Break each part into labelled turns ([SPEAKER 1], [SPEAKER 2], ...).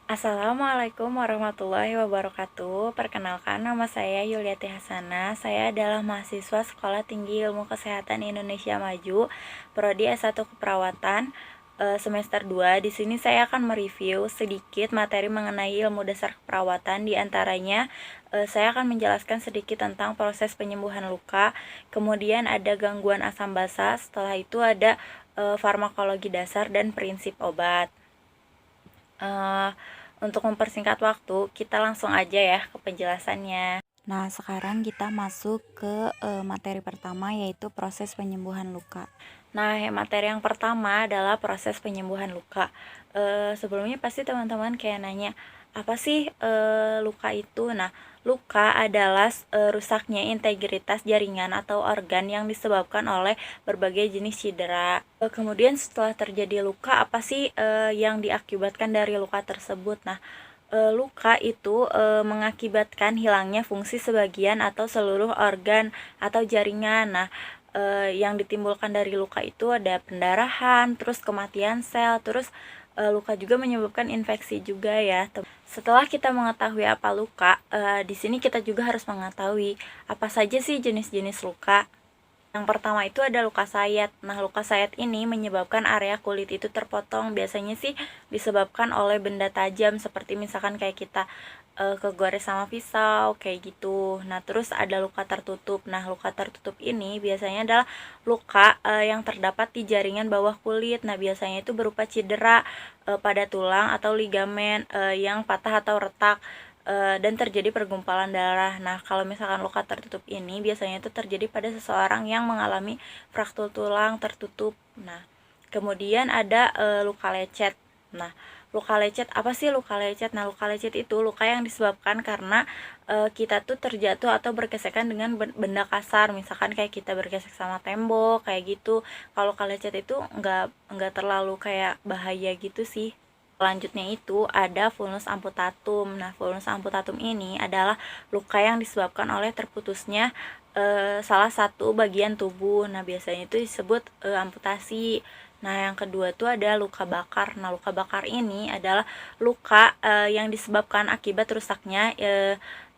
[SPEAKER 1] Assalamualaikum warahmatullahi wabarakatuh. Perkenalkan, nama saya Yuliati Hasana. Saya adalah mahasiswa Sekolah Tinggi Ilmu Kesehatan Indonesia Maju, prodi S1 Keperawatan, semester 2. Di sini saya akan mereview sedikit materi mengenai ilmu dasar keperawatan. Di antaranya, saya akan menjelaskan sedikit tentang proses penyembuhan luka. Kemudian ada gangguan asam basa. Setelah itu ada farmakologi dasar dan prinsip obat. Untuk mempersingkat waktu, kita langsung aja ya ke penjelasannya. Nah, sekarang kita masuk ke materi pertama, yaitu proses penyembuhan luka. Nah, materi yang pertama adalah proses penyembuhan luka. Sebelumnya pasti teman-teman kayak nanya, apa sih luka itu? Nah, luka adalah rusaknya integritas jaringan atau organ yang disebabkan oleh berbagai jenis cedera. Kemudian setelah terjadi luka, apa sih yang diakibatkan dari luka tersebut? Nah, luka itu mengakibatkan hilangnya fungsi sebagian atau seluruh organ atau jaringan. Nah, yang ditimbulkan dari luka itu ada pendarahan, terus kematian sel, terus luka juga menyebabkan infeksi juga ya. Setelah kita mengetahui apa luka, di sini kita juga harus mengetahui apa saja sih jenis-jenis luka. Yang pertama itu ada luka sayat. Nah, luka sayat ini menyebabkan area kulit itu terpotong. Biasanya sih disebabkan oleh benda tajam seperti misalkan kayak kita kegores sama pisau kayak gitu. Nah, terus ada luka tertutup. Nah, luka tertutup ini biasanya adalah luka yang terdapat di jaringan bawah kulit. Nah, biasanya itu berupa cedera pada tulang atau ligamen yang patah atau retak dan terjadi pergumpalan darah. Nah, kalau misalkan luka tertutup ini biasanya itu terjadi pada seseorang yang mengalami fraktur tulang tertutup. Nah, kemudian ada luka lecet. Nah, luka lecet apa sih luka lecet? Nah, luka lecet itu luka yang disebabkan karena kita tuh terjatuh atau bergesekan dengan benda kasar, misalkan kayak kita bergesek sama tembok kayak gitu. Kalau luka lecet itu nggak terlalu kayak bahaya gitu sih. Selanjutnya itu ada vulnus amputatum. Nah, vulnus amputatum ini adalah luka yang disebabkan oleh terputusnya salah satu bagian tubuh. Nah, biasanya itu disebut amputasi. Nah, yang kedua itu ada luka bakar. Nah, luka bakar ini adalah luka yang disebabkan akibat rusaknya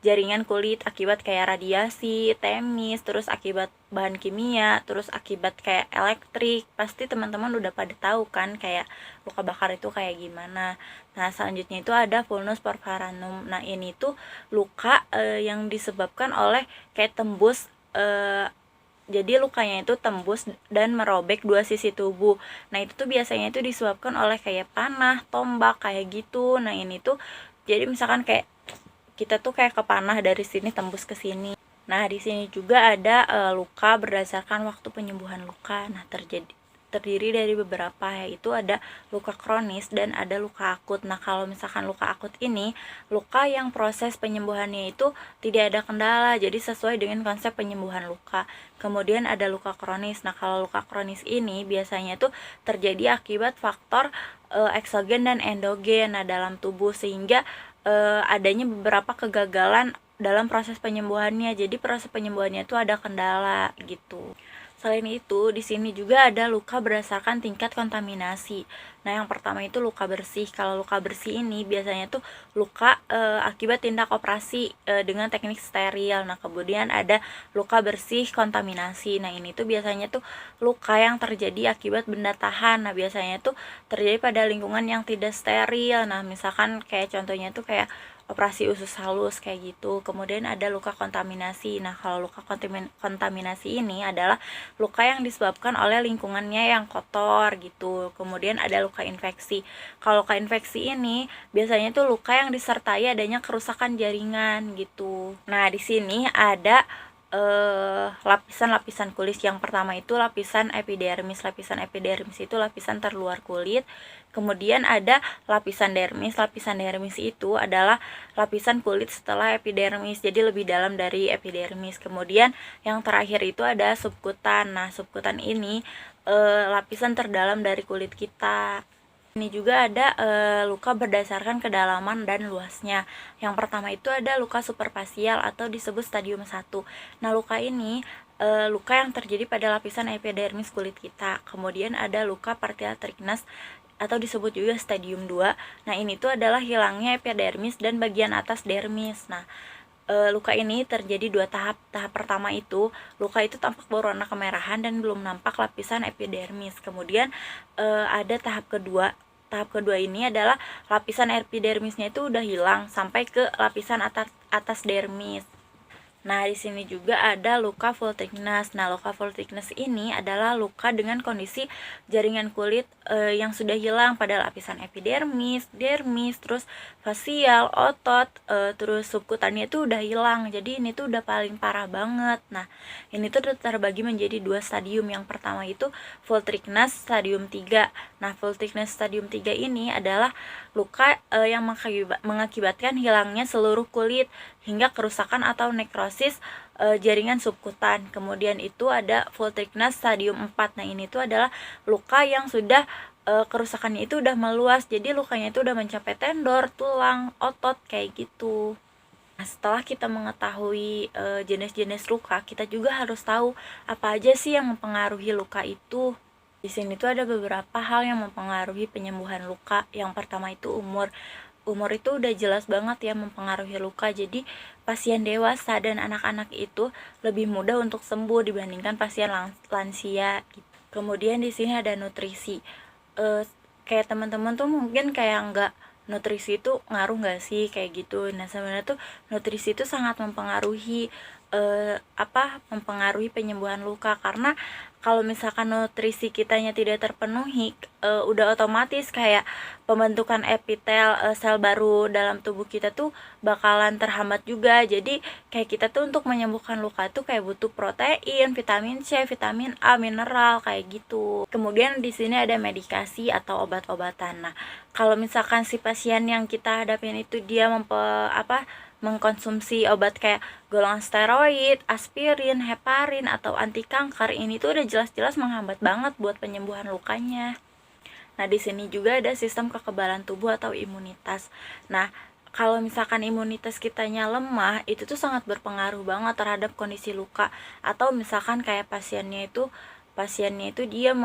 [SPEAKER 1] jaringan kulit akibat kayak radiasi, temis, terus akibat bahan kimia, terus akibat kayak elektrik. Pasti teman-teman udah pada tahu kan kayak luka bakar itu kayak gimana. Nah, selanjutnya itu ada vulnus porphyranum. Nah, ini tuh luka yang disebabkan oleh kayak tembus jadi lukanya itu tembus dan merobek dua sisi tubuh. Nah, itu tuh biasanya itu disebabkan oleh kayak panah, tombak kayak gitu. Nah, ini tuh jadi misalkan kayak kita tuh kayak kepanah dari sini tembus ke sini. Nah, di sini juga ada luka berdasarkan waktu penyembuhan luka. Nah, terdiri dari beberapa, yaitu ada luka kronis dan ada luka akut. Nah, kalau misalkan luka akut ini luka yang proses penyembuhannya itu tidak ada kendala, jadi sesuai dengan konsep penyembuhan luka. Kemudian ada luka kronis. Nah, kalau luka kronis ini biasanya tuh terjadi akibat faktor eksogen dan endogen dalam tubuh, sehingga adanya beberapa kegagalan dalam proses penyembuhannya. Jadi proses penyembuhannya itu ada kendala gitu. Selain itu, di sini juga ada luka berdasarkan tingkat kontaminasi. Nah, yang pertama itu luka bersih. Kalau luka bersih ini biasanya tuh luka akibat tindak operasi dengan teknik steril. Nah, kemudian ada luka bersih kontaminasi. Nah, ini tuh biasanya tuh luka yang terjadi akibat benda tahan. Nah, biasanya tuh terjadi pada lingkungan yang tidak steril. Nah, misalkan kayak contohnya tuh kayak operasi usus halus kayak gitu. Kemudian ada luka kontaminasi. Nah, kalau luka kontaminasi ini adalah luka yang disebabkan oleh lingkungannya yang kotor gitu. Kemudian ada luka infeksi. Kalau luka infeksi ini biasanya tuh luka yang disertai adanya kerusakan jaringan gitu. Nah, di sini ada lapisan-lapisan kulit. Yang pertama itu lapisan epidermis. Lapisan epidermis itu lapisan terluar kulit. Kemudian ada lapisan dermis. Lapisan dermis itu adalah lapisan kulit setelah epidermis, jadi lebih dalam dari epidermis. Kemudian yang terakhir itu ada subkutan. Nah, subkutan ini lapisan terdalam dari kulit kita. Ini juga ada luka berdasarkan kedalaman dan luasnya. Yang pertama itu ada luka superfasial atau disebut stadium 1. Nah, luka ini luka yang terjadi pada lapisan epidermis kulit kita. Kemudian ada luka partial thickness atau disebut juga stadium 2. Nah, ini tuh adalah hilangnya epidermis dan bagian atas dermis. Nah, luka ini terjadi 2 tahap. Tahap pertama itu, luka itu tampak berwarna kemerahan dan belum nampak lapisan epidermis. Kemudian ada tahap kedua. Tahap kedua ini adalah lapisan epidermisnya itu udah hilang sampai ke lapisan atas dermis. Nah, di sini juga ada luka full thickness. Nah, luka full thickness ini adalah luka dengan kondisi jaringan kulit yang sudah hilang pada lapisan epidermis, dermis, terus fasial, otot, terus subkutannya itu udah hilang. Jadi ini tuh udah paling parah banget. Nah, ini tuh terbagi menjadi 2 stadium. Yang pertama itu full thickness stadium 3. Nah, full thickness stadium 3 ini adalah luka yang mengakibatkan hilangnya seluruh kulit hingga kerusakan atau nekrosis jaringan subkutan. Kemudian itu ada full thickness stadium 4. Nah, ini tuh adalah luka yang sudah kerusakannya itu udah meluas. Jadi lukanya itu udah mencapai tendon, tulang, otot kayak gitu. Nah, setelah kita mengetahui jenis-jenis luka, kita juga harus tahu apa aja sih yang mempengaruhi luka itu. Di sini tuh ada beberapa hal yang mempengaruhi penyembuhan luka. Yang pertama itu umur. Umur itu udah jelas banget ya mempengaruhi luka. Jadi pasien dewasa dan anak-anak itu lebih mudah untuk sembuh dibandingkan pasien lansia gitu. Kemudian di sini ada nutrisi. Kayak teman-teman tuh mungkin kayak nggak, nutrisi itu ngaruh nggak sih kayak gitu. Nah, sebenarnya tuh nutrisi itu sangat mempengaruhi mempengaruhi penyembuhan luka, karena kalau misalkan nutrisi kitanya tidak terpenuhi, udah otomatis kayak pembentukan epitel sel baru dalam tubuh kita tuh bakalan terhambat juga. Jadi kayak kita tuh untuk menyembuhkan luka tuh kayak butuh protein, vitamin C, vitamin A, mineral kayak gitu. Kemudian di sini ada medikasi atau obat-obatan. Nah, kalau misalkan si pasien yang kita hadapin itu dia mengkonsumsi obat kayak golongan steroid, aspirin, heparin, atau anti kanker, ini tuh udah jelas-jelas menghambat banget buat penyembuhan lukanya. Nah, di sini juga ada sistem kekebalan tubuh atau imunitas. Nah, kalau misalkan imunitas kitanya lemah, itu tuh sangat berpengaruh banget terhadap kondisi luka. Atau misalkan kayak pasiennya itu dia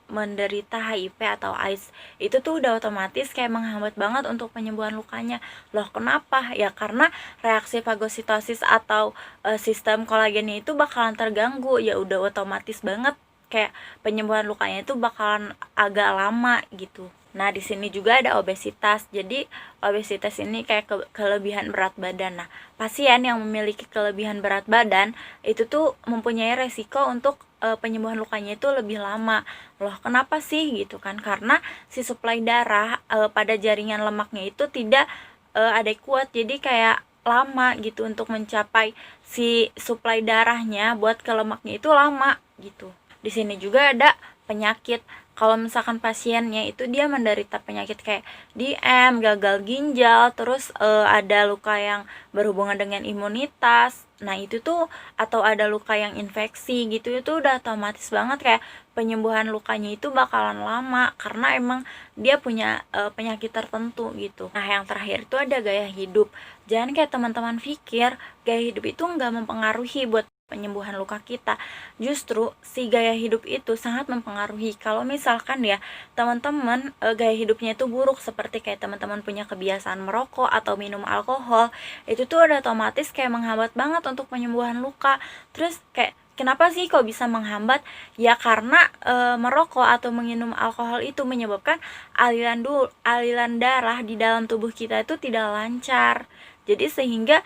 [SPEAKER 1] menderita HIV atau AIDS, itu tuh udah otomatis kayak menghambat banget untuk penyembuhan lukanya. Loh, kenapa? Ya karena reaksi fagositosis atau sistem kolagennya itu bakalan terganggu. Ya udah otomatis banget kayak penyembuhan lukanya itu bakalan agak lama gitu. Nah, di sini juga ada obesitas. Jadi obesitas ini kayak kelebihan berat badan. Nah, pasien yang memiliki kelebihan berat badan itu tuh mempunyai resiko untuk penyembuhan lukanya itu lebih lama. Loh, kenapa sih gitu kan? Karena si suplai darah pada jaringan lemaknya itu tidak adekuat. Jadi kayak lama gitu untuk mencapai si suplai darahnya buat ke lemaknya itu lama gitu. Di sini juga ada penyakit. Kalau misalkan pasiennya itu dia menderita penyakit kayak DM, gagal ginjal, terus ada luka yang berhubungan dengan imunitas. Nah, itu tuh atau ada luka yang infeksi gitu, itu udah otomatis banget kayak penyembuhan lukanya itu bakalan lama karena emang dia punya penyakit tertentu gitu. Nah, yang terakhir itu ada gaya hidup. Jangan kayak teman-teman pikir gaya hidup itu nggak mempengaruhi buat penyembuhan luka kita. Justru si gaya hidup itu sangat mempengaruhi. Kalau misalkan ya teman-teman gaya hidupnya itu buruk, seperti kayak teman-teman punya kebiasaan merokok atau minum alkohol, itu tuh udah otomatis kayak menghambat banget untuk penyembuhan luka. Terus kayak kenapa sih kok bisa menghambat? Ya karena merokok atau minum alkohol itu menyebabkan aliran darah di dalam tubuh kita itu tidak lancar. Jadi sehingga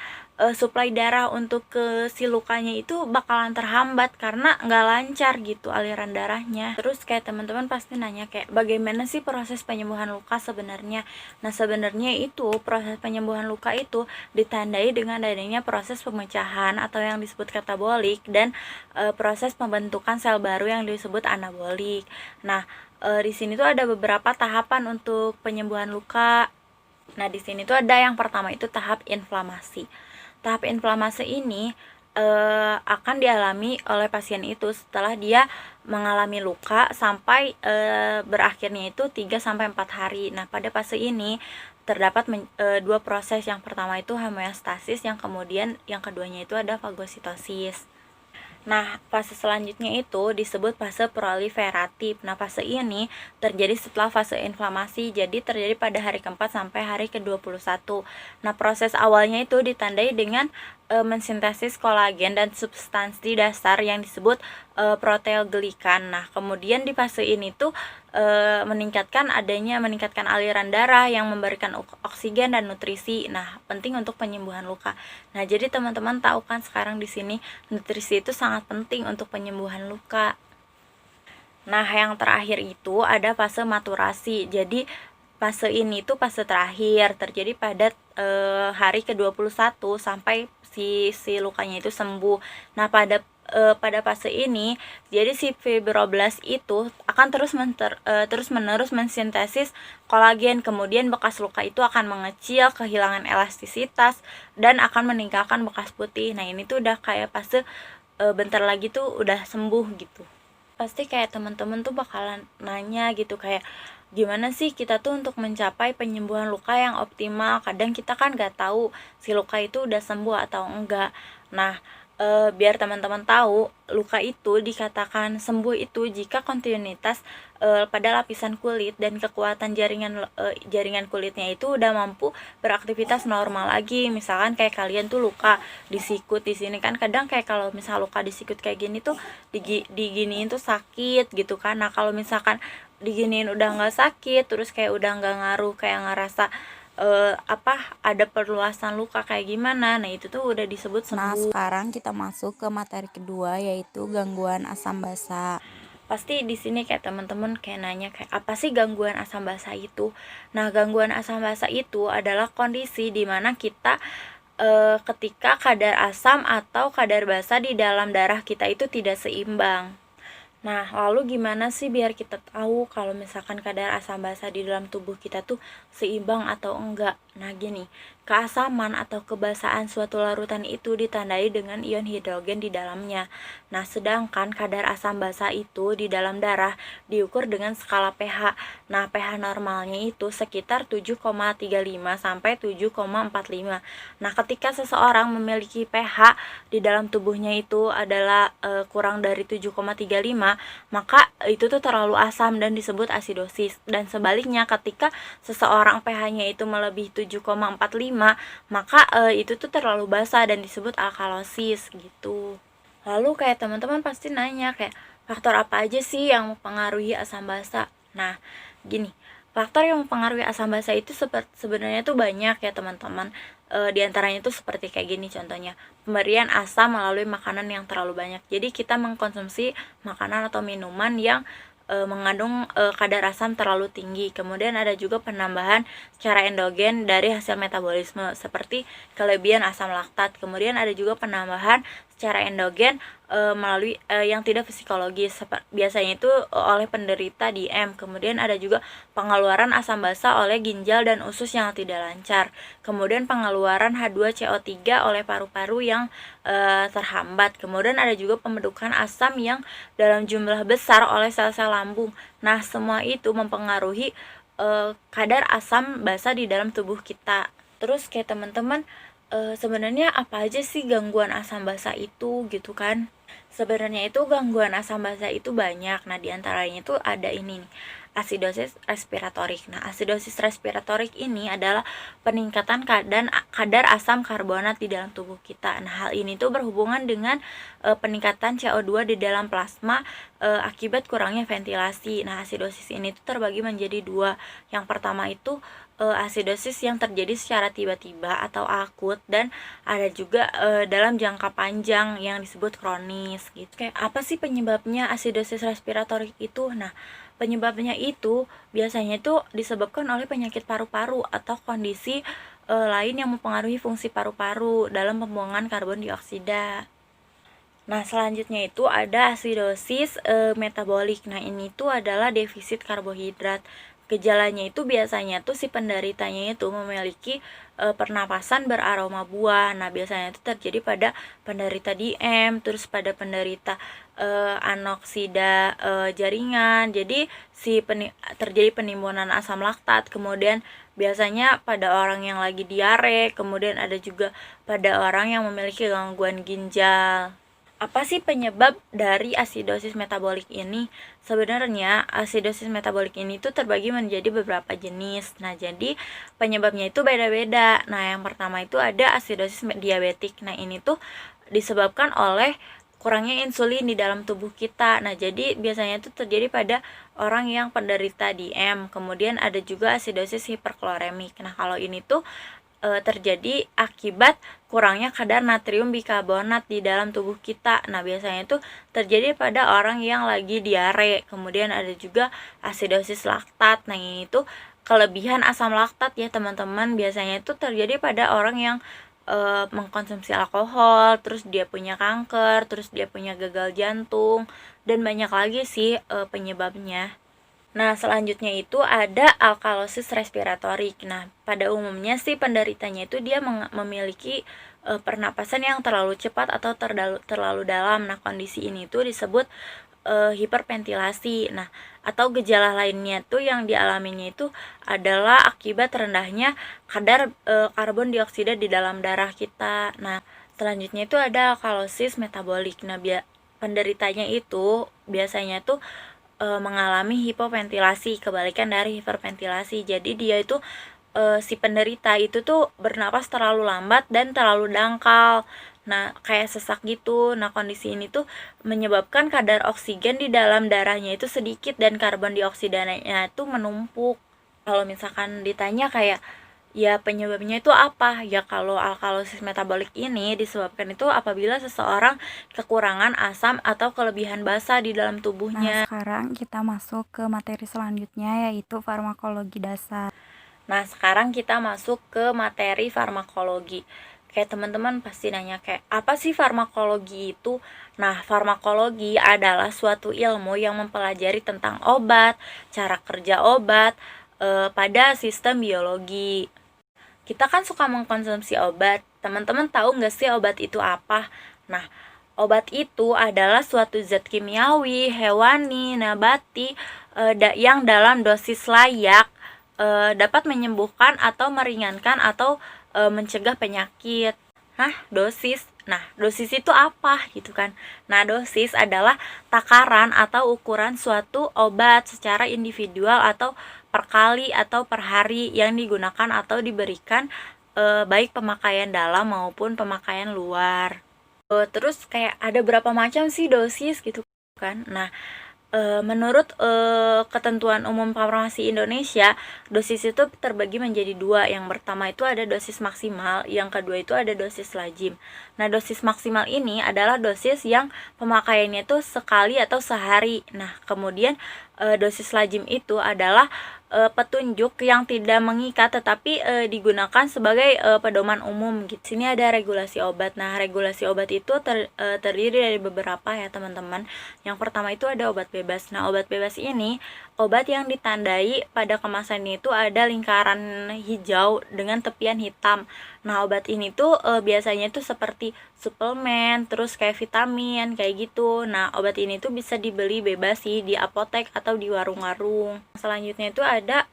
[SPEAKER 1] suplai darah untuk ke si lukanya itu bakalan terhambat karena nggak lancar gitu aliran darahnya. Terus kayak teman-teman pasti nanya kayak bagaimana sih proses penyembuhan luka sebenarnya? Nah, sebenarnya itu proses penyembuhan luka itu ditandai dengan adanya proses pemecahan atau yang disebut katabolik dan proses pembentukan sel baru yang disebut anabolik. Nah, di sini tuh ada beberapa tahapan untuk penyembuhan luka. Nah, di sini tuh ada yang pertama itu tahap inflamasi. Tahap inflamasi ini akan dialami oleh pasien itu setelah dia mengalami luka sampai berakhirnya itu 3-4 hari. Nah, pada fase ini terdapat 2 proses. Yang pertama itu homeostasis, yang keduanya itu ada fagositosis. Nah, fase selanjutnya itu disebut fase proliferatif. Nah, fase ini terjadi setelah fase inflamasi, jadi terjadi pada hari keempat sampai hari ke-21. Nah, proses awalnya itu ditandai dengan mensintesis kolagen dan substansi dasar yang disebut proteoglikan. Nah, kemudian di fase ini tuh meningkatkan aliran darah yang memberikan oksigen dan nutrisi. Nah, penting untuk penyembuhan luka. Nah, jadi teman-teman tahu kan sekarang di sini nutrisi itu sangat penting untuk penyembuhan luka. Nah, yang terakhir itu ada fase maturasi. Jadi fase ini tuh fase terakhir terjadi pada hari ke-21 sampai si lukanya itu sembuh. Nah, pada fase ini, jadi si fibroblast itu akan terus-menerus mensintesis kolagen, kemudian bekas luka itu akan mengecil, kehilangan elastisitas, dan akan meninggalkan bekas putih. Nah, ini tuh udah kayak fase bentar lagi tuh udah sembuh gitu. Pasti kayak teman-teman tuh bakalan nanya gitu, kayak gimana sih kita tuh untuk mencapai penyembuhan luka yang optimal. Kadang kita kan gak tahu si luka itu udah sembuh atau enggak. Nah, biar teman-teman tahu, luka itu dikatakan sembuh itu jika kontinuitas pada lapisan kulit dan kekuatan jaringan kulitnya itu udah mampu beraktivitas normal lagi. Misalkan kayak kalian tuh luka disikut di sini kan, kadang kayak kalau misal luka disikut kayak gini tuh diginiin tuh sakit gitu kan. Nah, kalau misalkan diginiin udah nggak sakit, terus kayak udah nggak ngaruh, kayak ngerasa ada perluasan luka kayak gimana, nah itu tuh udah disebut sembuh. Nah, sekarang kita masuk ke materi kedua, yaitu gangguan asam basa. Pasti di sini kayak teman-teman kayak nanya kayak apa sih gangguan asam basa itu. Nah, gangguan asam basa itu adalah kondisi di mana kita ketika kadar asam atau kadar basa di dalam darah kita itu tidak seimbang. Nah, lalu gimana sih biar kita tahu kalau misalkan kadar asam basa di dalam tubuh kita tuh seimbang atau enggak? Nah, gini, keasaman atau kebasaan suatu larutan itu ditandai dengan ion hidrogen di dalamnya. Nah, sedangkan kadar asam basa itu di dalam darah diukur dengan skala pH. Nah, pH normalnya itu sekitar 7,35 sampai 7,45. Nah, ketika seseorang memiliki pH di dalam tubuhnya itu adalah kurang dari 7,35, maka itu tuh terlalu asam dan disebut asidosis. Dan sebaliknya, ketika seseorang pH-nya itu melebihi 7,45, maka itu tuh terlalu basa dan disebut alkalosis gitu. Lalu kayak teman-teman pasti nanya kayak faktor apa aja sih yang mempengaruhi asam basa? Nah, gini, faktor yang mempengaruhi asam basa itu sebenarnya tuh banyak ya teman-teman. Di antaranya tuh seperti kayak gini contohnya, pemberian asam melalui makanan yang terlalu banyak. Jadi kita mengkonsumsi makanan atau minuman yang mengandung kadar asam terlalu tinggi. Kemudian ada juga penambahan secara endogen dari hasil metabolisme seperti kelebihan asam laktat. Kemudian ada juga penambahan secara endogen melalui yang tidak psikologis, biasanya itu oleh penderita DM. Kemudian ada juga pengeluaran asam basa oleh ginjal dan usus yang tidak lancar. Kemudian pengeluaran H2CO3 oleh paru-paru yang terhambat. Kemudian ada juga pembentukan asam yang dalam jumlah besar oleh sel-sel lambung. Nah, semua itu mempengaruhi kadar asam basa di dalam tubuh kita. Terus kayak teman-teman, sebenarnya apa aja sih gangguan asam basa itu gitu kan? Sebenarnya itu gangguan asam basa itu banyak. Nah, diantaranya itu ada ini nih, asidosis respiratorik. Nah, asidosis respiratorik ini adalah peningkatan kadar asam karbonat di dalam tubuh kita. Nah, hal ini tuh berhubungan dengan peningkatan CO2 di dalam plasma akibat kurangnya ventilasi. Nah, asidosis ini tuh terbagi menjadi dua. Yang pertama itu asidosis yang terjadi secara tiba-tiba atau akut, dan ada juga dalam jangka panjang yang disebut kronis gitu. Kayak apa sih penyebabnya asidosis respiratorik itu? Nah, penyebabnya itu biasanya itu disebabkan oleh penyakit paru-paru atau kondisi lain yang mempengaruhi fungsi paru-paru dalam pembuangan karbon dioksida. Nah, selanjutnya itu ada asidosis metabolik. Nah, ini tuh adalah defisit karbohidrat. Gejalanya itu biasanya tuh si penderitanya itu memiliki pernapasan beraroma buah. Nah, biasanya itu terjadi pada penderita DM, terus pada penderita anoksida jaringan. Jadi terjadi penimbunan asam laktat. Kemudian biasanya pada orang yang lagi diare, kemudian ada juga pada orang yang memiliki gangguan ginjal. Apa sih penyebab dari asidosis metabolik ini? Sebenarnya asidosis metabolik ini tuh terbagi menjadi beberapa jenis. Nah, jadi penyebabnya itu beda-beda. Nah, yang pertama itu ada asidosis diabetik. Nah, ini tuh disebabkan oleh kurangnya insulin di dalam tubuh kita. Nah, jadi biasanya itu terjadi pada orang yang penderita DM. Kemudian ada juga asidosis hiperkloremik. Nah, kalau ini tuh terjadi akibat kurangnya kadar natrium bikarbonat di dalam tubuh kita. Nah, biasanya itu terjadi pada orang yang lagi diare. Kemudian ada juga asidosis laktat. Nah, ini tuh kelebihan asam laktat ya, teman-teman. Biasanya itu terjadi pada orang yang mengkonsumsi alkohol, terus dia punya kanker, terus dia punya gagal jantung, dan banyak lagi sih penyebabnya. Nah, selanjutnya itu ada alkalosis respiratorik. Nah, pada umumnya sih penderitanya itu dia memiliki pernapasan yang terlalu cepat atau terlalu dalam. Nah, kondisi ini tuh disebut hiperventilasi. Nah, atau gejala lainnya tuh yang dialaminya itu adalah akibat rendahnya kadar karbon dioksida di dalam darah kita. Nah, selanjutnya itu ada alkalosis metabolik. Nah, penderitanya itu biasanya tuh mengalami hipoventilasi, kebalikan dari hiperventilasi. Jadi dia itu si penderita itu tuh bernapas terlalu lambat dan terlalu dangkal. Nah, kayak sesak gitu. Nah, kondisi ini tuh menyebabkan kadar oksigen di dalam darahnya itu sedikit dan karbon dioksidanya itu menumpuk. Kalau misalkan ditanya kayak ya penyebabnya itu apa? Ya kalau alkalosis metabolik ini disebabkan itu apabila seseorang kekurangan asam atau kelebihan basa di dalam tubuhnya.
[SPEAKER 2] Nah, sekarang kita masuk ke materi selanjutnya yaitu farmakologi dasar.
[SPEAKER 1] Nah, sekarang kita masuk ke materi farmakologi. Kayak teman-teman pasti nanya kayak, apa sih farmakologi itu? Nah, farmakologi adalah suatu ilmu yang mempelajari tentang obat, cara kerja obat, pada sistem biologi. Kita kan suka mengkonsumsi obat. Teman-teman tahu nggak sih obat itu apa? Nah, obat itu adalah suatu zat kimiawi, hewani, nabati, yang dalam dosis layak dapat menyembuhkan atau meringankan atau mencegah penyakit. Dosis. Nah, dosis itu apa gitu kan? Nah, dosis adalah takaran atau ukuran suatu obat secara individual atau per kali atau per hari yang digunakan atau diberikan baik pemakaian dalam maupun pemakaian luar. Terus kayak ada berapa macam sih dosis gitu kan? Nah, menurut ketentuan umum farmasi Indonesia, dosis itu terbagi menjadi dua. Yang pertama itu ada dosis maksimal, yang kedua itu ada dosis lazim. Nah, dosis maksimal ini adalah dosis yang pemakaiannya itu sekali atau sehari. Nah, kemudian dosis lazim itu adalah petunjuk yang tidak mengikat tetapi digunakan sebagai pedoman umum gitu. Sini ada regulasi obat. Nah, regulasi obat itu terdiri dari beberapa ya, teman-teman. Yang pertama itu ada obat bebas. Nah, obat bebas ini obat yang ditandai pada kemasannya itu ada lingkaran hijau dengan tepian hitam. Nah, obat ini tuh biasanya tuh seperti suplemen, terus kayak vitamin, kayak gitu. Nah, obat ini tuh bisa dibeli bebas sih di apotek atau di warung-warung. Selanjutnya itu ada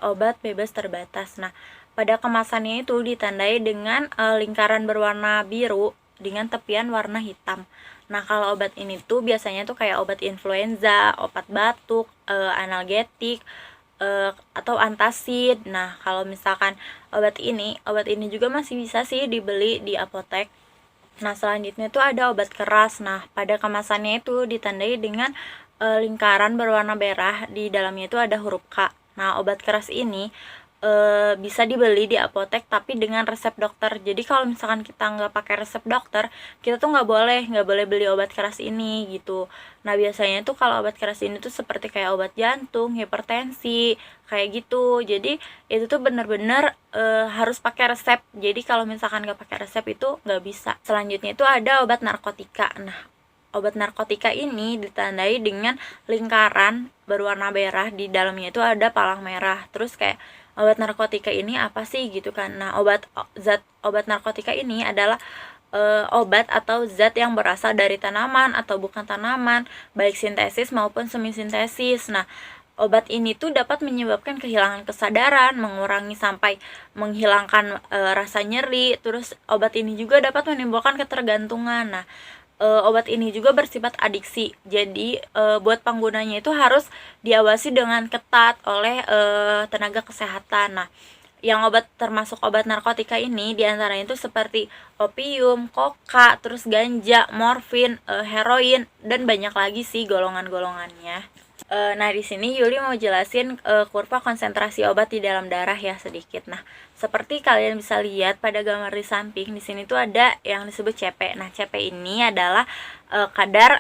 [SPEAKER 1] obat bebas terbatas. Nah, pada kemasannya itu ditandai dengan lingkaran berwarna biru dengan tepian warna hitam. Nah, kalau obat ini tuh biasanya tuh kayak obat influenza, obat batuk, analgetik, atau antacid. Nah, kalau misalkan obat ini juga masih bisa sih dibeli di apotek. Nah, selanjutnya itu ada obat keras. Nah, pada kemasannya itu ditandai dengan lingkaran berwarna merah, di dalamnya itu ada huruf K. Nah, obat keras ini bisa dibeli di apotek tapi dengan resep dokter. Jadi kalau misalkan kita nggak pakai resep dokter, kita tuh nggak boleh beli obat keras ini gitu. Nah, biasanya tuh kalau obat keras ini tuh seperti kayak obat jantung, hipertensi, kayak gitu. Jadi itu tuh bener-bener harus pakai resep. Jadi kalau misalkan nggak pakai resep itu nggak bisa. Selanjutnya itu ada obat narkotika. Nah, obat narkotika ini ditandai dengan lingkaran berwarna merah, di dalamnya itu ada palang merah. Terus kayak obat narkotika ini apa sih gitu kan? Nah, obat narkotika ini adalah obat atau zat yang berasal dari tanaman atau bukan tanaman, baik sintesis maupun semi sintesis. Nah, obat ini tuh dapat menyebabkan kehilangan kesadaran, mengurangi sampai menghilangkan rasa nyeri. Terus obat ini juga dapat menimbulkan ketergantungan. Nah, obat ini juga bersifat adiksi. Jadi buat penggunanya itu harus diawasi dengan ketat oleh tenaga kesehatan. Nah, yang obat termasuk obat narkotika ini diantaranya itu seperti opium, koka, terus ganja, morfin, heroin, dan banyak lagi sih golongan-golongannya. Nah, di sini Yuli mau jelasin kurva konsentrasi obat di dalam darah ya sedikit. Nah, seperti kalian bisa lihat pada gambar di samping, di sini tuh ada yang disebut CP. Nah, CP ini adalah kadar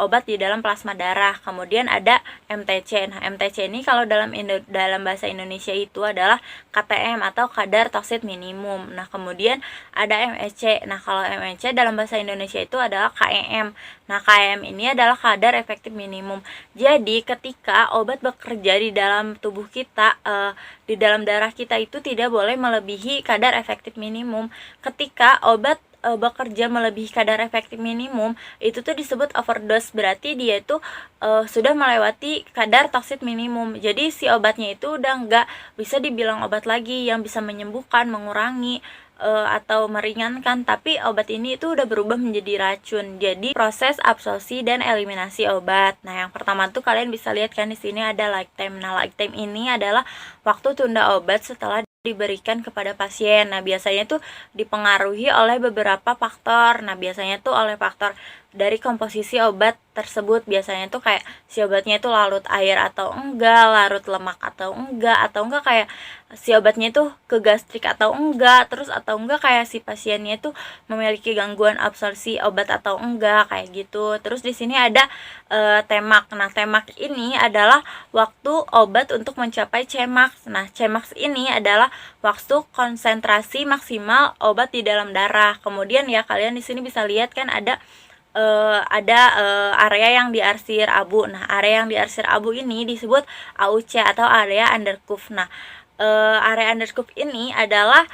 [SPEAKER 1] obat di dalam plasma darah. Kemudian ada MTC. Nah, MTC ini kalau dalam bahasa Indonesia itu adalah KTM atau kadar toksit minimum. Nah, kemudian ada MEC. Nah, kalau MEC dalam bahasa Indonesia itu adalah KEM. Nah, KEM ini adalah kadar efektif minimum. Jadi, ketika obat bekerja di dalam tubuh kita, di dalam darah kita itu tidak boleh melebihi kadar efektif minimum. Ketika obat bekerja melebihi kadar efektif minimum, itu tuh disebut overdose, berarti dia itu sudah melewati kadar toksit minimum. Jadi si obatnya itu udah nggak bisa dibilang obat lagi yang bisa menyembuhkan, mengurangi atau meringankan, tapi obat ini itu udah berubah menjadi racun. Jadi proses absorpsi dan eliminasi obat. Nah, yang pertama tuh kalian bisa lihat kan di sini ada lifetime. Nah, lifetime ini adalah waktu tunda obat setelah diberikan kepada pasien. Nah, biasanya tuh dipengaruhi oleh beberapa faktor. Nah, biasanya tuh oleh faktor dari komposisi obat tersebut. Biasanya tuh kayak si obatnya itu larut air atau enggak, larut lemak atau enggak kayak si obatnya itu ke gastrik atau enggak, terus atau enggak kayak si pasiennya itu memiliki gangguan absorpsi obat atau enggak, kayak gitu. Terus di sini ada Tmax. Nah, Tmax ini adalah waktu obat untuk mencapai Cmax. Nah, Cmax ini adalah waktu konsentrasi maksimal obat di dalam darah. Kemudian ya kalian di sini bisa lihat kan ada area yang diarsir abu. Nah, area yang diarsir abu ini disebut AUC atau area under curve. Nah, area under curve ini adalah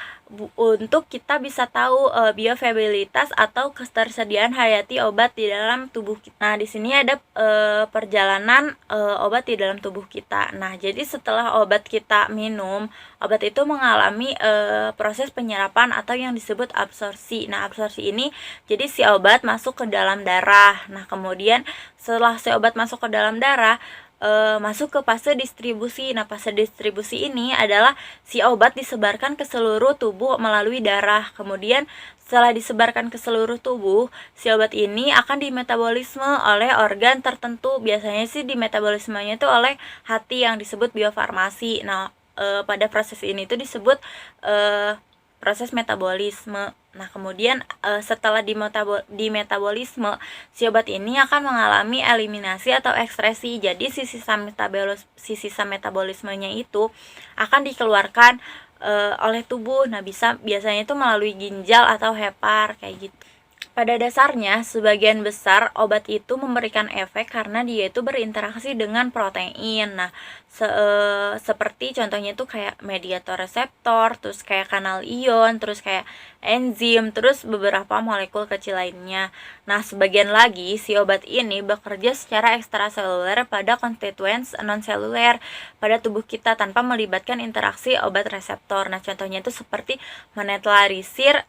[SPEAKER 1] untuk kita bisa tahu bioavailabilitas atau ketersediaan hayati obat di dalam tubuh kita. Nah, di sini ada perjalanan obat di dalam tubuh kita. Nah, jadi setelah obat kita minum, obat itu mengalami proses penyerapan atau yang disebut absorpsi. Nah, absorpsi ini jadi si obat masuk ke dalam darah. Nah, kemudian setelah si obat masuk ke dalam darah, masuk ke fase distribusi. Nah, fase distribusi ini adalah si obat disebarkan ke seluruh tubuh melalui darah. Kemudian setelah disebarkan ke seluruh tubuh, si obat ini akan dimetabolisme oleh organ tertentu. Biasanya sih dimetabolismenya itu oleh hati yang disebut biofarmasi. Nah, pada proses ini tuh disebut proses metabolisme. Nah, kemudian setelah dimetabolisme, si obat ini akan mengalami eliminasi atau ekskresi. Jadi si sisa metabolismenya itu akan dikeluarkan oleh tubuh. Nah, biasanya itu melalui ginjal atau hepar, kayak gitu. Pada dasarnya, sebagian besar obat itu memberikan efek karena dia itu berinteraksi dengan protein. Nah, seperti contohnya itu kayak mediator reseptor, terus kayak kanal ion, terus kayak enzim, terus beberapa molekul kecil lainnya. Nah, sebagian lagi si obat ini bekerja secara ekstraseluler pada konstituens non-seluler pada tubuh kita tanpa melibatkan interaksi obat reseptor. Nah, contohnya itu seperti menetralisir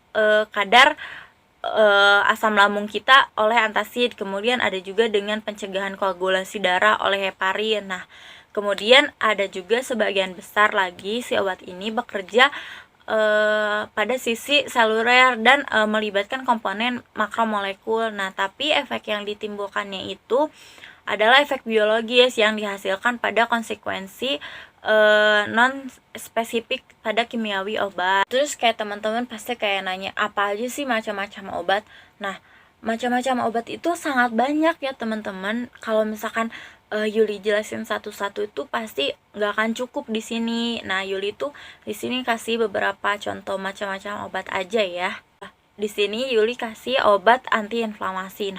[SPEAKER 1] kadar asam lambung kita oleh antacid. Kemudian ada juga dengan pencegahan koagulasi darah oleh heparin. Nah, kemudian ada juga sebagian besar lagi si obat ini bekerja pada sisi seluler dan melibatkan komponen makromolekul. Nah, tapi efek yang ditimbulkannya itu adalah efek biologis yang dihasilkan pada konsekuensi non spesifik pada kimiawi obat. Terus kayak teman-teman pasti kayak nanya, apa aja sih macam-macam obat? Nah, macam-macam obat itu sangat banyak ya teman-teman. Kalau misalkan Yuli jelasin satu-satu itu pasti nggak akan cukup di sini. Nah, Yuli tuh di sini kasih beberapa contoh macam-macam obat aja ya. Di sini Yuli kasih obat antiinflamasi.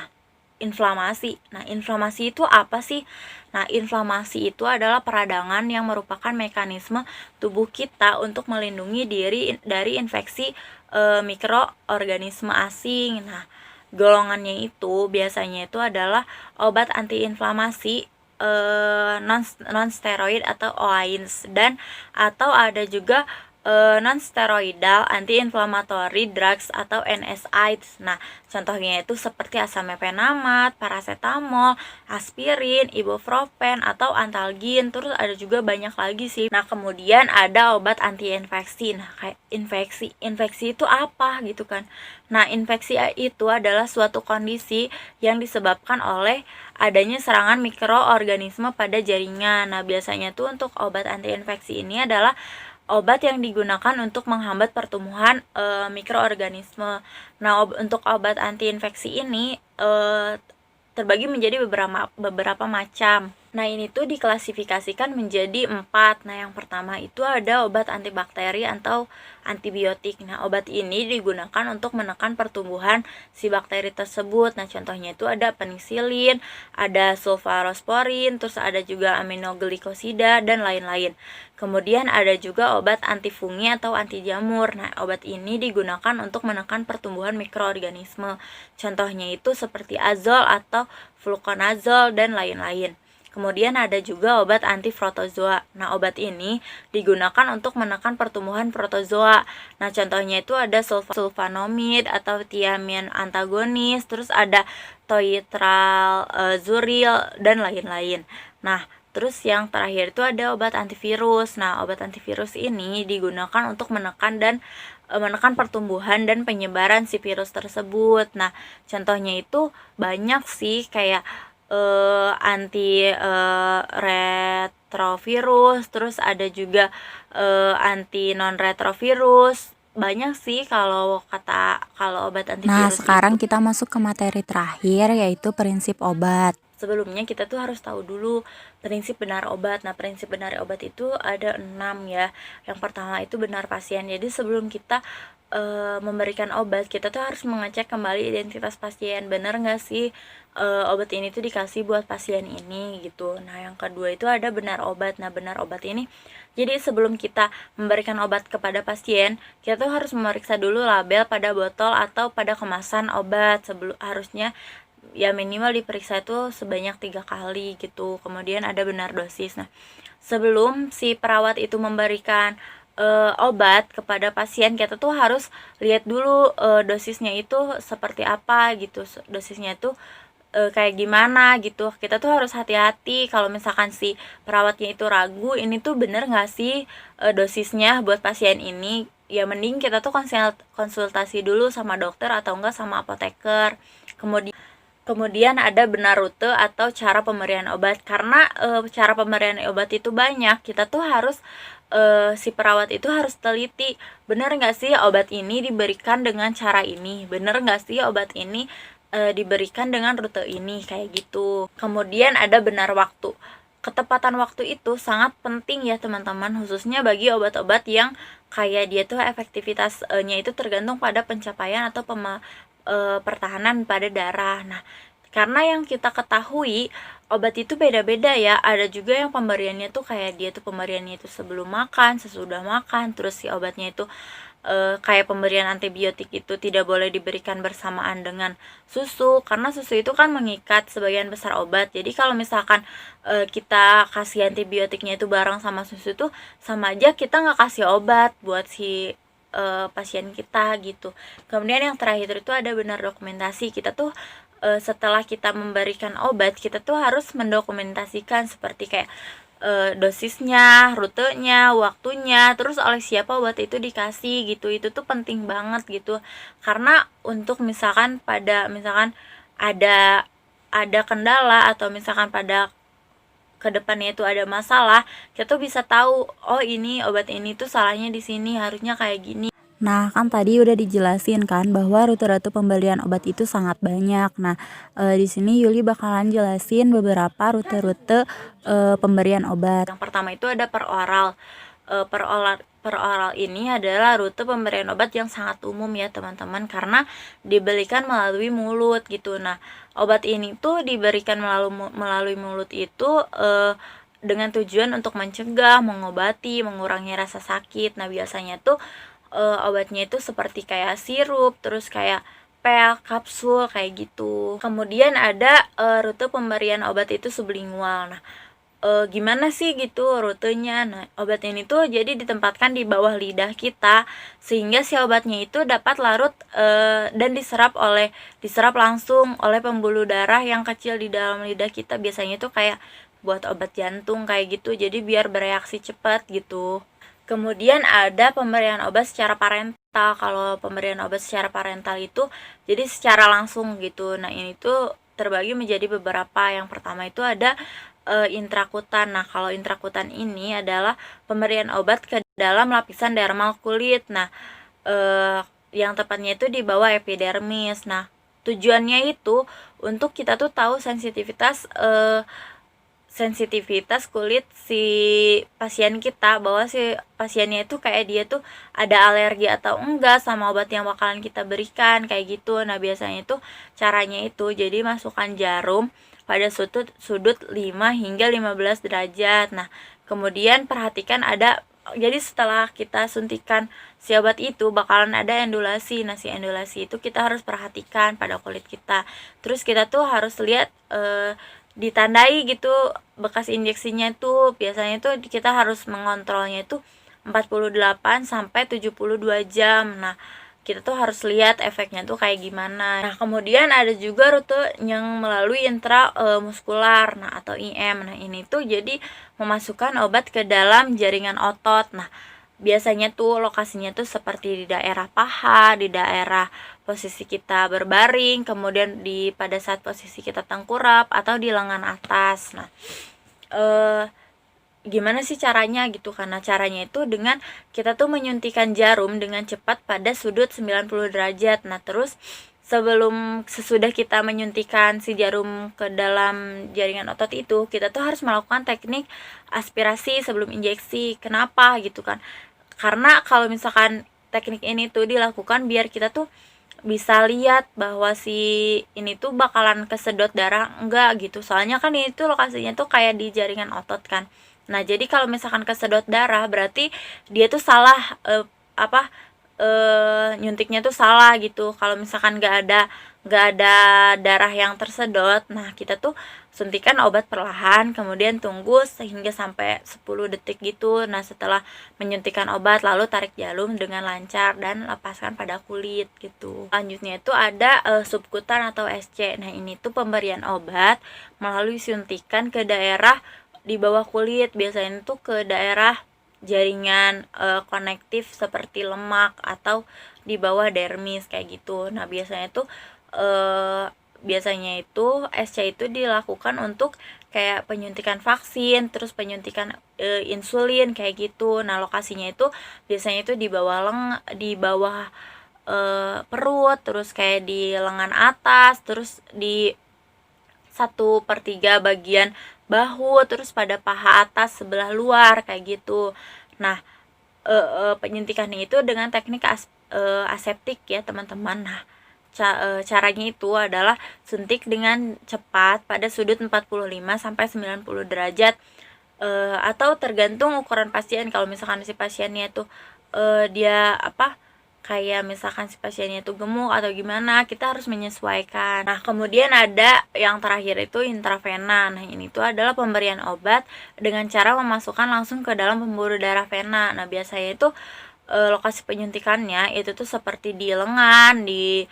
[SPEAKER 1] Nah, inflamasi itu apa sih? Nah, inflamasi itu adalah peradangan yang merupakan mekanisme tubuh kita untuk melindungi diri dari infeksi mikroorganisme asing. Nah, golongannya itu biasanya itu adalah obat antiinflamasi non steroid atau OAINS, dan atau ada juga non-steroidal anti-inflammatory drugs atau NSAIDs. Nah, contohnya itu seperti asam mefenamat, paracetamol, aspirin, ibuprofen, atau antalgin. Terus ada juga banyak lagi sih. Nah, kemudian ada obat anti-infeksi. Nah, kayak infeksi itu apa gitu kan. Nah, infeksi itu adalah suatu kondisi yang disebabkan oleh adanya serangan mikroorganisme pada jaringan. Nah, biasanya tuh untuk obat anti-infeksi ini adalah obat yang digunakan untuk menghambat pertumbuhan mikroorganisme. Nah, untuk obat anti-infeksi ini terbagi menjadi beberapa macam. Nah, ini tuh diklasifikasikan menjadi 4. Nah, yang pertama itu ada obat antibakteri atau antibiotik. Nah, obat ini digunakan untuk menekan pertumbuhan si bakteri tersebut. Nah, contohnya itu ada penisilin, ada sulfarosporin, terus ada juga aminoglikosida dan lain-lain. Kemudian ada juga obat antifungi atau anti jamur. Nah, obat ini digunakan untuk menekan pertumbuhan mikroorganisme. Contohnya itu seperti azol atau fluconazole dan lain-lain. Kemudian ada juga obat anti-protozoa. Nah, obat ini digunakan untuk menekan pertumbuhan protozoa. Nah, contohnya itu ada sulfanomid atau thiamine antagonis, terus ada toitral-zuril dan lain-lain. Nah, terus yang terakhir itu ada obat antivirus. Nah, obat antivirus ini digunakan untuk menekan pertumbuhan dan penyebaran si virus tersebut. Nah, contohnya itu banyak sih kayak anti retrovirus, terus ada juga anti non retrovirus. Banyak sih kalau obat antivirus.
[SPEAKER 2] Nah, sekarang kita masuk ke materi terakhir, yaitu prinsip obat.
[SPEAKER 1] Sebelumnya kita tuh harus tahu dulu prinsip benar obat. Nah, prinsip benar obat itu ada 6 ya. Yang pertama itu benar pasien. Jadi sebelum kita memberikan obat, kita tuh harus mengecek kembali identitas pasien. Benar nggak sih obat ini tuh dikasih buat pasien ini gitu. Nah, yang kedua itu ada benar obat. Nah, benar obat ini jadi sebelum kita memberikan obat kepada pasien, kita tuh harus memeriksa dulu label pada botol atau pada kemasan obat. Harusnya ya minimal diperiksa itu sebanyak 3 kali gitu. Kemudian ada benar dosis. Nah, sebelum si perawat itu memberikan obat kepada pasien, kita tuh harus lihat dulu dosisnya itu seperti apa gitu. Dosisnya itu kayak gimana gitu. Kita tuh harus hati-hati kalau misalkan si perawatnya itu ragu ini tuh bener nggak sih dosisnya buat pasien ini. Ya mending kita tuh konsultasi dulu sama dokter atau enggak sama apoteker. Kemudian ada benar rute atau cara pemberian obat. Karena cara pemberian obat itu banyak, kita tuh harus si perawat itu harus teliti. Benar nggak sih obat ini diberikan dengan cara ini? Benar nggak sih obat ini diberikan dengan rute ini? Kayak gitu. Kemudian ada benar waktu. Ketepatan waktu itu sangat penting ya teman-teman, khususnya bagi obat-obat yang kayak dia tuh efektivitasnya itu tergantung pada pencapaian atau pertahanan pada darah. Nah, karena yang kita ketahui obat itu beda-beda ya. Ada juga yang pemberiannya tuh kayak dia tuh pemberiannya itu sebelum makan, sesudah makan. Terus si obatnya itu kayak pemberian antibiotik itu tidak boleh diberikan bersamaan dengan susu, karena susu itu kan mengikat sebagian besar obat. Jadi kalau misalkan kita kasih antibiotiknya itu bareng sama susu itu sama aja kita nggak kasih obat buat si pasien kita gitu. Kemudian yang terakhir itu ada benar dokumentasi. Kita tuh setelah kita memberikan obat, kita tuh harus mendokumentasikan seperti kayak dosisnya, rutenya, waktunya, terus oleh siapa obat itu dikasih gitu. Itu tuh penting banget gitu. Karena untuk misalkan ada kendala atau misalkan pada kedepannya itu ada masalah, kita tuh bisa tahu oh ini obat ini tuh salahnya di sini, harusnya kayak gini.
[SPEAKER 2] Nah, kan tadi udah dijelasin kan bahwa rute-rute pembelian obat itu sangat banyak. Nah, di sini Yuli bakalan jelasin beberapa rute-rute pemberian obat.
[SPEAKER 1] Yang pertama itu ada peroral. Peroral ini adalah rute pemberian obat yang sangat umum ya teman-teman, karena diberikan melalui mulut gitu. Nah, obat ini tuh diberikan melalui mulut itu dengan tujuan untuk mencegah, mengobati, mengurangi rasa sakit. Nah, biasanya tuh obatnya itu seperti kayak sirup, terus kayak pel, kapsul kayak gitu. Kemudian ada rute pemberian obat itu sublingual. Nah, gimana sih gitu rutenya. Nah, obat ini tuh jadi ditempatkan di bawah lidah kita sehingga si obatnya itu dapat larut dan diserap langsung oleh pembuluh darah yang kecil di dalam lidah kita. Biasanya itu kayak buat obat jantung kayak gitu. Jadi biar bereaksi cepat gitu. Kemudian ada pemberian obat secara parental. Kalau pemberian obat secara parental itu jadi secara langsung gitu. Nah, ini tuh terbagi menjadi beberapa. Yang pertama itu ada intrakutan. Nah, kalau intrakutan ini adalah pemberian obat ke dalam lapisan dermal kulit. Nah, yang tepatnya itu di bawah epidermis. Nah, tujuannya itu untuk kita tuh tahu sensitivitas kulit si pasien kita, bahwa si pasiennya itu kayak dia tuh ada alergi atau enggak sama obat yang bakalan kita berikan kayak gitu. Nah, biasanya itu caranya itu jadi masukkan jarum pada sudut 5 hingga 15 derajat. Nah, kemudian perhatikan jadi setelah kita suntikan si obat itu bakalan ada endulasi. Nah, si endulasi itu kita harus perhatikan pada kulit kita. Terus kita tuh harus lihat ditandai gitu bekas injeksinya tuh. Biasanya tuh kita harus mengontrolnya itu 48 sampai 72 jam. Nah, kita tuh harus lihat efeknya tuh kayak gimana. Nah, kemudian ada juga rute yang melalui intramuskular, nah atau IM. Nah, ini tuh jadi memasukkan obat ke dalam jaringan otot. Nah, biasanya tuh lokasinya tuh seperti di daerah paha, di daerah posisi kita berbaring, kemudian pada saat posisi kita tengkurap atau di lengan atas. Nah, gimana sih caranya gitu? Karena caranya itu dengan kita tuh menyuntikkan jarum dengan cepat pada sudut 90 derajat. Nah, terus sesudah kita menyuntikkan si jarum ke dalam jaringan otot itu, kita tuh harus melakukan teknik aspirasi sebelum injeksi. Kenapa gitu kan? Karena kalau misalkan teknik ini tuh dilakukan biar kita tuh bisa lihat bahwa si ini tuh bakalan kesedot darah enggak gitu. Soalnya kan ini tuh lokasinya tuh kayak di jaringan otot kan. Nah, jadi kalau misalkan kesedot darah berarti dia tuh salah nyuntiknya tuh salah gitu. Kalau misalkan nggak ada darah yang tersedot, nah kita tuh suntikan obat perlahan, kemudian tunggu sehingga sampai 10 detik gitu. Nah, setelah menyuntikkan obat lalu tarik jarum dengan lancar dan lepaskan pada kulit gitu. Selanjutnya itu ada subkutan atau SC. Nah, ini tuh pemberian obat melalui suntikan ke daerah di bawah kulit, biasanya tuh ke daerah jaringan konektif seperti lemak atau di bawah dermis kayak gitu. Nah, biasanya itu SC itu dilakukan untuk kayak penyuntikan vaksin, terus penyuntikan insulin kayak gitu. Nah, lokasinya itu biasanya itu di bawah perut, terus kayak di lengan atas, terus di 1/3 bagian bahu, terus pada paha atas sebelah luar kayak gitu. Nah, penyuntikannya itu dengan teknik aseptik ya teman-teman. Nah, caranya itu adalah suntik dengan cepat pada sudut 45 sampai 90 derajat atau tergantung ukuran pasien. Kalau misalkan si pasiennya itu dia kayak misalkan si pasiennya itu gemuk atau gimana, kita harus menyesuaikan. Nah, kemudian ada yang terakhir itu intravena. Nah, ini tuh adalah pemberian obat dengan cara memasukkan langsung ke dalam pembuluh darah vena. Nah, biasanya itu lokasi penyuntikannya itu tuh seperti di lengan, di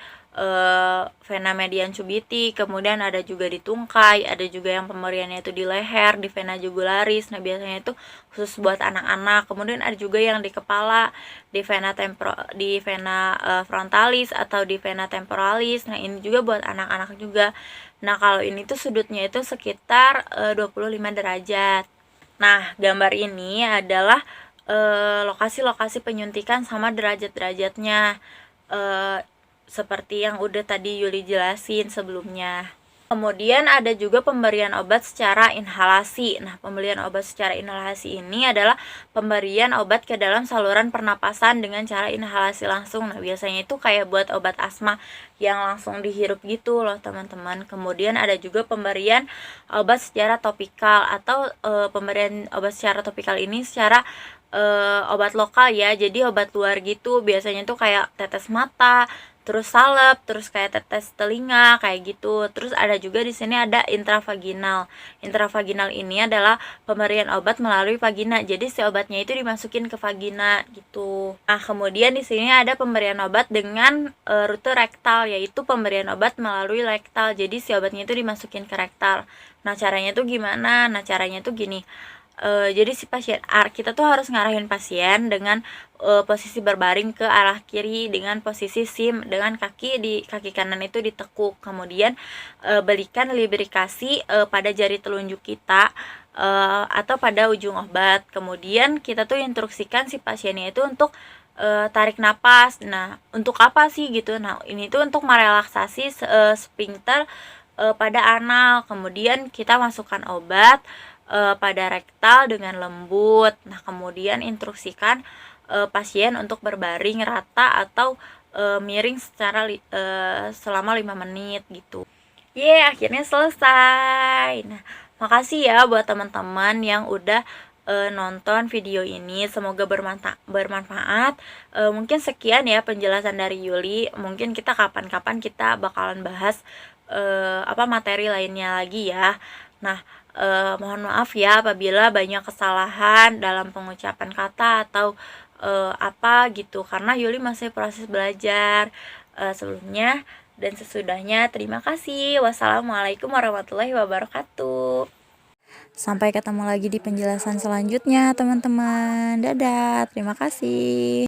[SPEAKER 1] vena median cubiti, kemudian ada juga di tungkai, ada juga yang pemberiannya itu di leher, di vena jugularis. Nah, biasanya itu khusus buat anak-anak. Kemudian ada juga yang di kepala, di vena frontalis atau di vena temporalis. Nah, ini juga buat anak-anak juga. Nah, kalau ini tuh sudutnya itu sekitar 25 derajat. Nah, gambar ini adalah lokasi-lokasi penyuntikan sama derajat-derajatnya seperti yang udah tadi Yuli jelasin sebelumnya. Kemudian ada juga pemberian obat secara inhalasi. Nah, pemberian obat secara inhalasi ini adalah pemberian obat ke dalam saluran pernapasan dengan cara inhalasi langsung. Nah, biasanya itu kayak buat obat asma yang langsung dihirup gitu loh teman-teman. Kemudian ada juga pemberian obat secara topikal atau pemberian obat secara topikal ini secara obat lokal ya. Jadi obat luar gitu. Biasanya tuh kayak tetes mata, terus salep, terus kayak tetes telinga kayak gitu. Terus ada juga di sini ada intravaginal. Intravaginal ini adalah pemberian obat melalui vagina. Jadi si obatnya itu dimasukin ke vagina gitu. Nah, kemudian di sini ada pemberian obat dengan rute rektal, yaitu pemberian obat melalui rektal. Jadi si obatnya itu dimasukin ke rektal. Nah, caranya tuh gimana? Nah, caranya tuh gini. Jadi si pasien kita tuh harus ngarahin pasien dengan posisi berbaring ke arah kiri dengan posisi sim, dengan kaki kanan itu ditekuk. Kemudian berikan lubrikasi pada jari telunjuk kita atau pada ujung obat. Kemudian kita tuh instruksikan si pasiennya itu untuk tarik napas. Nah, untuk apa sih gitu? Nah, ini tuh untuk merelaksasi sphincter pada anal. Kemudian kita masukkan obat pada rektal dengan lembut. Nah, kemudian instruksikan pasien untuk berbaring rata atau miring secara selama 5 menit gitu. Akhirnya selesai. Nah, makasih ya buat teman-teman yang udah nonton video ini. Semoga bermanfaat. Mungkin sekian ya penjelasan dari Yuli. Mungkin kita kapan-kapan kita bakalan bahas materi lainnya lagi ya. Nah, mohon maaf ya apabila banyak kesalahan dalam pengucapan kata atau apa gitu, karena Yuli masih proses belajar. Sebelumnya dan sesudahnya terima kasih. Wassalamualaikum warahmatullahi wabarakatuh.
[SPEAKER 2] Sampai ketemu lagi di penjelasan selanjutnya, teman-teman. Dadah, terima kasih.